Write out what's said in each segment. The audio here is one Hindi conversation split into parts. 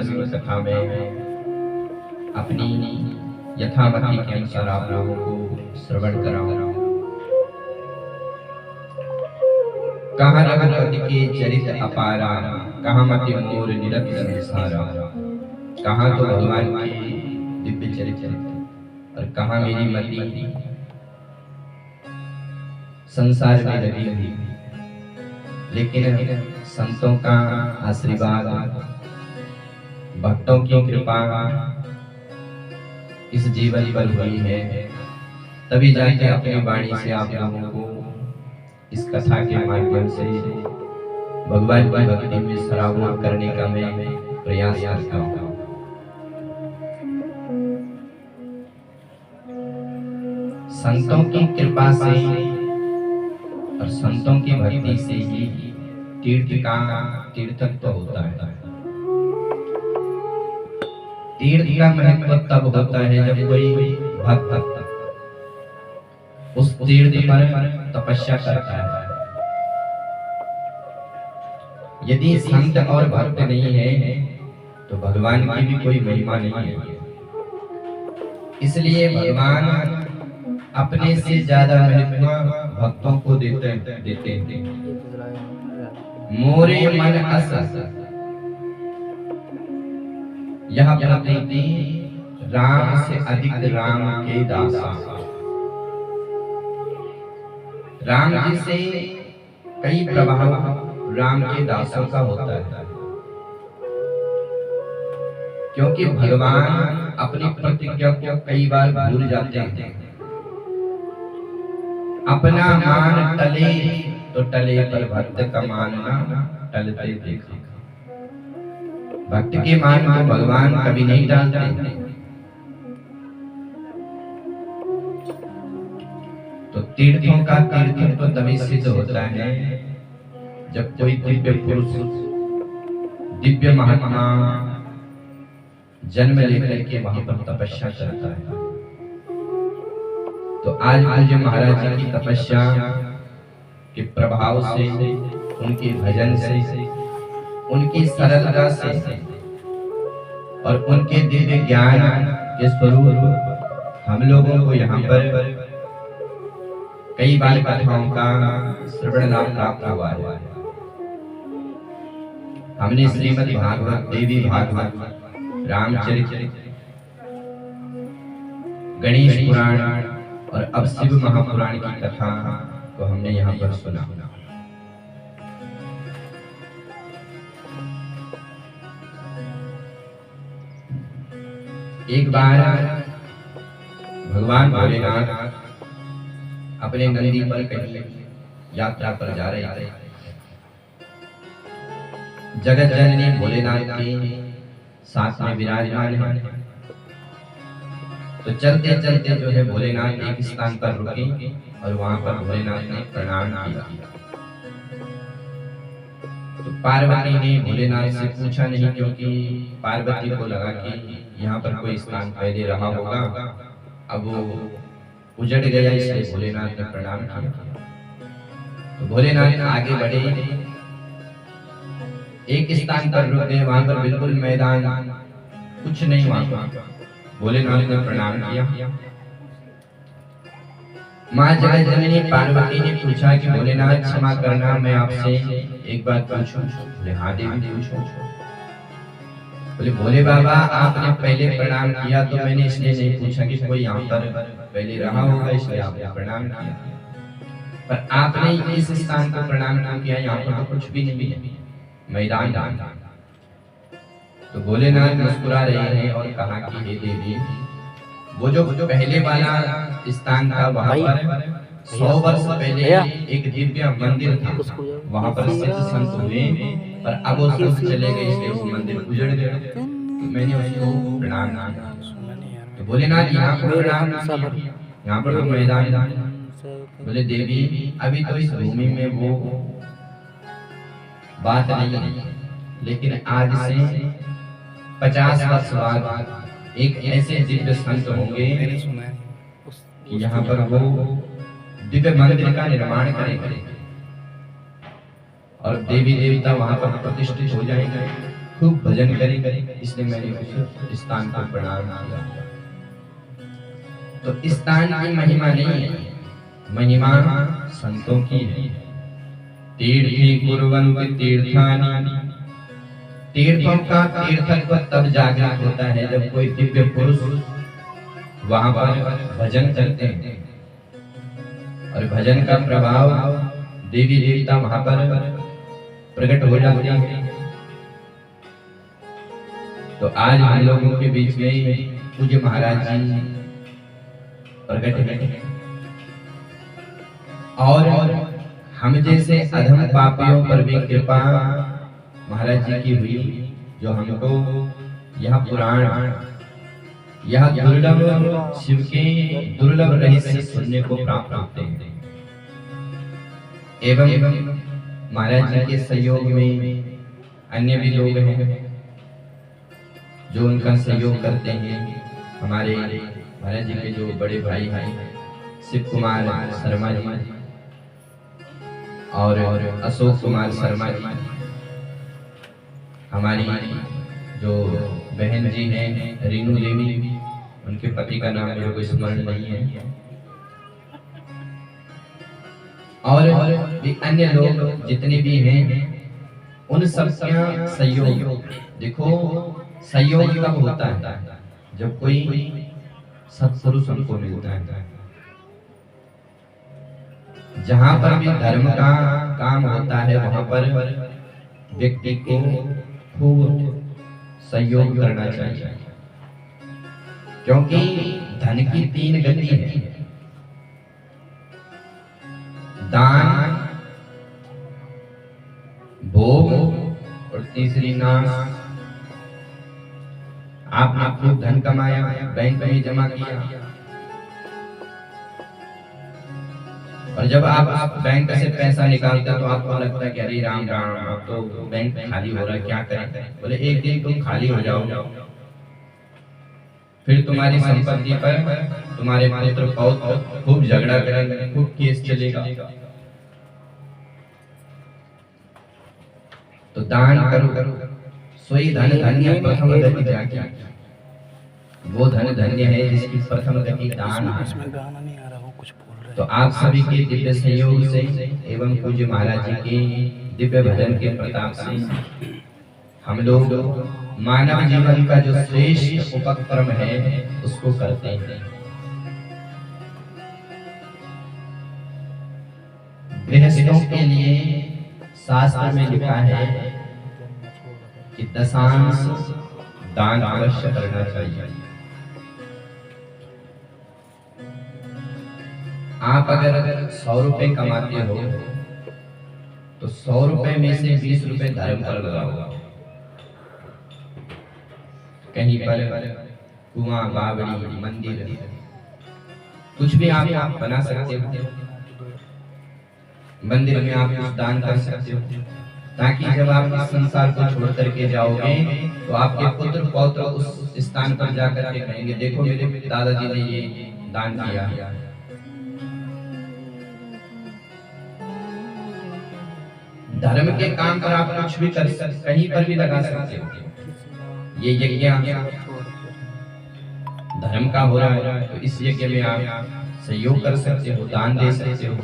दिवस की कथा में अपनी यथामति के अनुसार आप लोगों को श्रवण कराऊं। कहाँ रघुपति के चरित अपारा, कहाँ मति मोर निरत संसारा। कहाँ तो भगवान के दिव्य चरित्र और कहाँ मेरी मति संसार में लगी हुई। लेकिन संतों का आशीर्वाद, भक्तों की कृपा इस जीवन पर हुई है, तभी जाके अपनी वाणी से आप लोगों को इस कथा के माध्यम से भगवान की भक्ति में सराबोर करने का मैं प्रयास करता हूँ। संतों की कृपा से और संतों की भक्ति से ही तीर्थ का तीर्थत्व होता है। तीर्थ का महत्व तब होता है जब कोई भक्त उस तीर्थ पर तपस्या करता है। यदि संत और भक्त नहीं है तो भगवान की भी कोई महिमा नहीं है। इसलिए भगवान अपने से ज्यादा महत्व भक्तों को देते हैं। मोरे मन अस यह प्रतीति राम से अधिक राम के दासा। राम जी से कई प्रभाव राम के दासों का होता है, क्योंकि भगवान अपनी प्रतिज्ञा को कई बार भूल जाते हैं। अपना मान टले तो टले, पर भक्त का मान ना टलते देखा। भक्त के मान को भगवान कभी नहीं डालते। तो तीर्थों का तीर्थत्व तो तभी सिद्ध होता है जब कोई दिव्य पुरुष, दिव्य महात्मा जन्म लेकर के वहां पर तपस्या करता है। तो आज मुझे महाराज जी की तपस्या के प्रभाव से, उनके भजन से, उनकी सरलता से और उनके दिव्य ज्ञान के स्वरूप हम लोगों को यहाँ पर कई बार कथाओं का श्रवण लाभ प्राप्त हुआ है। हमने श्रीमद् भागवत, देवी भागवत, रामचरित्र, गणेश पुराण और अब शिव महापुराण की कथा को हमने यहाँ पर सुना। एक बार भगवान भोलेनाथ अपने नंदी पर कहीं यात्रा पर जा रहे थे। जगत जननी भोलेनाथ के साथ में विराजमान है। तो चलते चलते जो है भोलेनाथ एक स्थान पर रुके और वहां पर भोलेनाथ ने प्रणाम किया। तो पार्वती ने भोलेनाथ से पूछा नहीं, क्योंकि पार्वती को लगा कि यहाँ पर कोई स्थान पहले रहा होगा, अब वो उजड़ गया, इसलिए भोलेनाथ ने प्रणाम किया। तो भोलेनाथ आगे बढ़े, एक स्थान पर रुक गए, वहां पर बिल्कुल मैदान, कुछ नहीं वहां पर। भोलेनाथ ने प्रणाम किया। माँ जगत जननी पार्वती ने पूछा कि भोलेनाथ क्षमा करना, मैं आपसे एक बात पूछूं? बोले हाँ देवी पूछो। बोले भोले बाबा, आपने पहले प्रणाम किया तो मैंने इसलिए नहीं पूछा कि कोई यहाँ पर पहले रहा होगा, इसलिए आपने प्रणाम किया, पर आपने इस स्थान को प्रणाम नहीं किया, यहाँ पर तो कुछ भी नहीं है, मैदान। तो भोलेनाथ मुस्कुरा रहे हैं और कहा कि हे देवी, वो जो पहले वाला स्थान था, वहाँ पर 100 वर्ष पहले एक दिव्य मंदिर था, वहाँ पर सिद्ध संत हुए, पर अब वो संत चले गए, इसलिए वो मंदिर उजड़ गया। तो मैंने उसको प्रणाम किया। तो भोलेनाथ यहाँ पर प्रणाम किया, यहाँ पर तो मैदान। बोले देवी, अभी तो इस भूमि में वो बात नहीं है, लेकिन आज से 50 वर्ष बाद एक ऐसे दिव्य संत होंगे कि यहाँ पर वो दिव्य मंदिर का निर्माण करेंगे और देवी देवता वहां पर प्रतिष्ठित हो जाएंगे। खूब भजन करें, इसलिए मैंने उस स्थान को प्रणाम किया। तो स्थान की महिमा नहीं है, महिमा संतों की है। तीर्थी कुर्वन्ति तीर्थानि, तीर्थों का तीर्थत्व तब जागृत होता है जब कोई दिव्य पुरुष वहां पर भजन करते हैं, और भजन का प्रभाव देवी देवता वहां पर प्रकट हो जाते हैं। तो आज हम लोगों के बीच में पूज्य महाराज जी प्रकट हैं, और हम जैसे अधम पापियों पर भी कृपा महाराज जी की हुई, जो हमको यह पुराण, यह दुर्लभ शिव के दुर्लभ रहस्य सुनने को प्राप्त होते हैं। एवं महाराज जी के सहयोग में अन्य भी लोग हैं जो उनका सहयोग करते हैं। हमारे महाराज जी के जो बड़े भाई हैं शिव कुमार शर्मा जी और अशोक कुमार शर्मा जी, हमारी जो बहन जी हैं रीनू देवी, उनके पति का नाम मेरे को स्मरण नहीं है, और भी अन्य लोग जितने भी हैं, उन सबका सहयोग। देखो सहयोग कब होता है? जब कोई सत्पुरुष हमको मिलता है। जहां पर भी धर्म का काम होता है वहां पर व्यक्ति को खूब सहयोग करना चाहिए, क्योंकि धन की 3 गति है, दान, भोग और तीसरी नाश। आपने खूब धन कमाया, बैंक में जमा किया, और जब आप बैंक से पैसा निकालते हो तो आपको लगता है कि अरे राम राम, अब तो बैंक खाली हो रहा है, क्या करें? बोले एक दिन तुम खाली हो जाओ, फिर तुम्हारी संपत्ति पर तुम्हारे पुत्र पौत्र खूब झगड़ा करेंगे, खूब केस चलेगा। तो दान करो, सोई धन धन्य प्रथम गति जाके, वो धन धन्य है जिसकी प्रथम गति दान है। तो आप सभी के दिव्य सहयोग से एवं पूज्य महाराज जी के दिव्य भजन के प्रताप से हम लोग मानव जीवन का जो श्रेष्ठ उपक्रम है उसको करते हैं। गृहस्थों के लिए शास्त्र में लिखा है कि दशांश दान अवश्य करना चाहिए। आप अगर 100 रुपए कमाते हो तो 100 रुपए में से 20 रुपए धर्म पर लगाओ। कहीं पर कुआं, बावड़ी, मंदिर, कुछ भी आप बना सकते हो, मंदिर में आप कुछ दान कर सकते हो, ताकि जब आप इस संसार को छोड़ करके जाओगे तो आपके पुत्र पौत्र उस स्थान पर जाकर के कहेंगे देखो मेरे दादाजी ने ये दान किया। धर्म के काम पर आप कुछ भी कर सकते, कहीं पर भी लगा सकते हो। ये यज्ञ धर्म का हो रहा है तो इस यज्ञ में आप सहयोग कर सकते हो, दान दे सकते हो।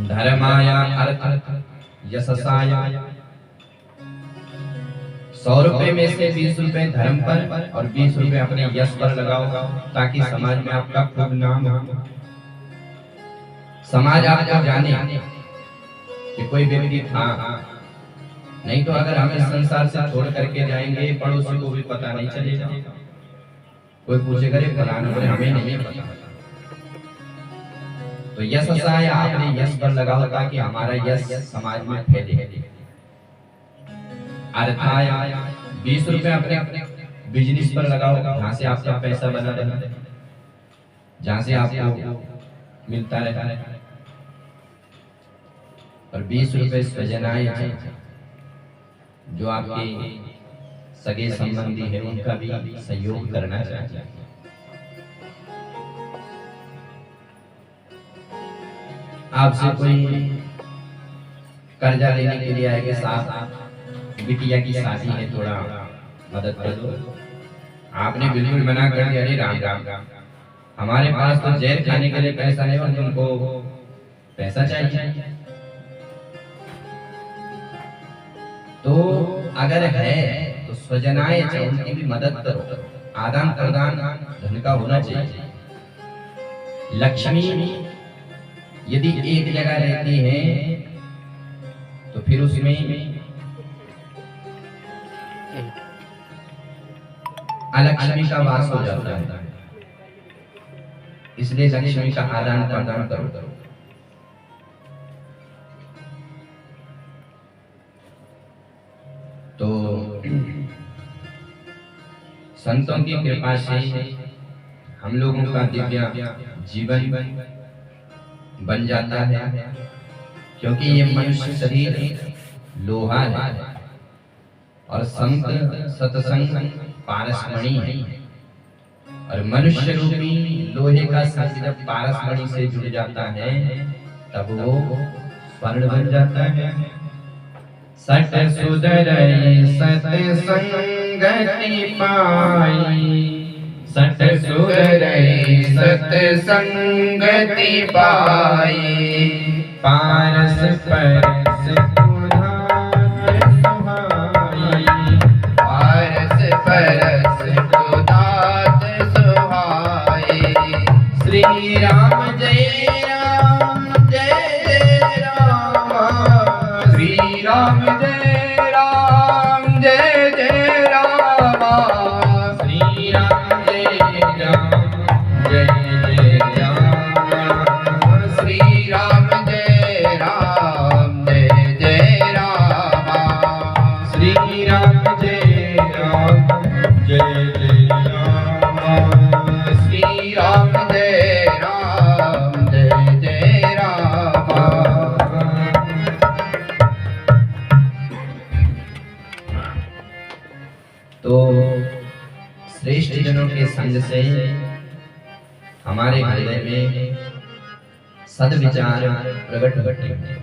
धर्माया अर्थ यशसाय, 100 रुपए में से 20 रुपए धर्म पर और 20 रुपए अपने यश पर लगाओ, ताकि समाज में आपका खूब नाम हो, समाज आपको जाने कि कोई व्यक्ति था। नहीं तो अगर हम इस संसार से छोड़ करके जाएंगे पड़ोसी को भी पता नहीं चलेगा, कोई पूछेगा रे फलाना, बोले हमें नहीं पता। तो यश आय आपने यश पर लगाओ ताकि हमारा यश समाज में फैले। अर्थाय 20 रुपए अपने बिजनेस पर लगाओ, जहां से आपका पैसा बना रहे, जहां से आपको मिलता रहता है। और 20 रुपए सजनाए जो आपके सगे संबंधी है उनका भी सहयोग करना चाहिए। आपसे कोई कर्जा लेने के लिए आएगा, साहब बिटिया की शादी है, थोड़ा मदद कर दो। आपने बिल्कुल मना कर दिया, अरे राम राम राम, हमारे पास तो जहर खाने के लिए पैसा नहीं और तुमको पैसा चाहिए। तो अगर है तो स्वजनाएं जो उनकी भी मदद करो, आदान प्रदान धन का होना चाहिए। लक्ष्मी यदि एक जगह रहती है तो फिर उसमें अलक्ष्मी का वास हो जाता है, इसलिए लक्ष्मी का आदान प्रदान करो। तो संतों की कृपा से हम लोगों का दिव्य जीवन बन जाता है, क्योंकि ये मनुष्य शरीर लोहा है और संत सत्संग पारसमणि है, और मनुष्य रूपी लोहे का संग जब पारसमणि से जुड़ जाता है तब वो स्वर्ण बन जाता है। सत सुधरई सत्संगति पाई, सत सुधरई सत्संगति पाई, पारस परस उधार सुहाई, पारस परस उधार सुहाई। श्री राम जय राम जय जय राम, श्री राम जय राम जय जय राम, श्री राम जय राम जय जय राम, श्री राम जय राम जय जय राम, श्री राम जय राम जय जय राम, श्री राम जय राम जय जय राम। तो श्रेष्ठ जनों के संग से हमारे हृदय में सद्विचार प्रकट होते हैं।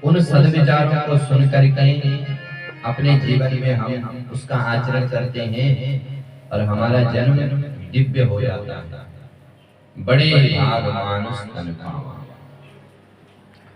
उन सद्विचारों को सुन करके अपने जीवन में हम उसका आचरण करते हैं और हमारा जन्म दिव्य हो जाता है। बड़े भाग मानुष तन पावा।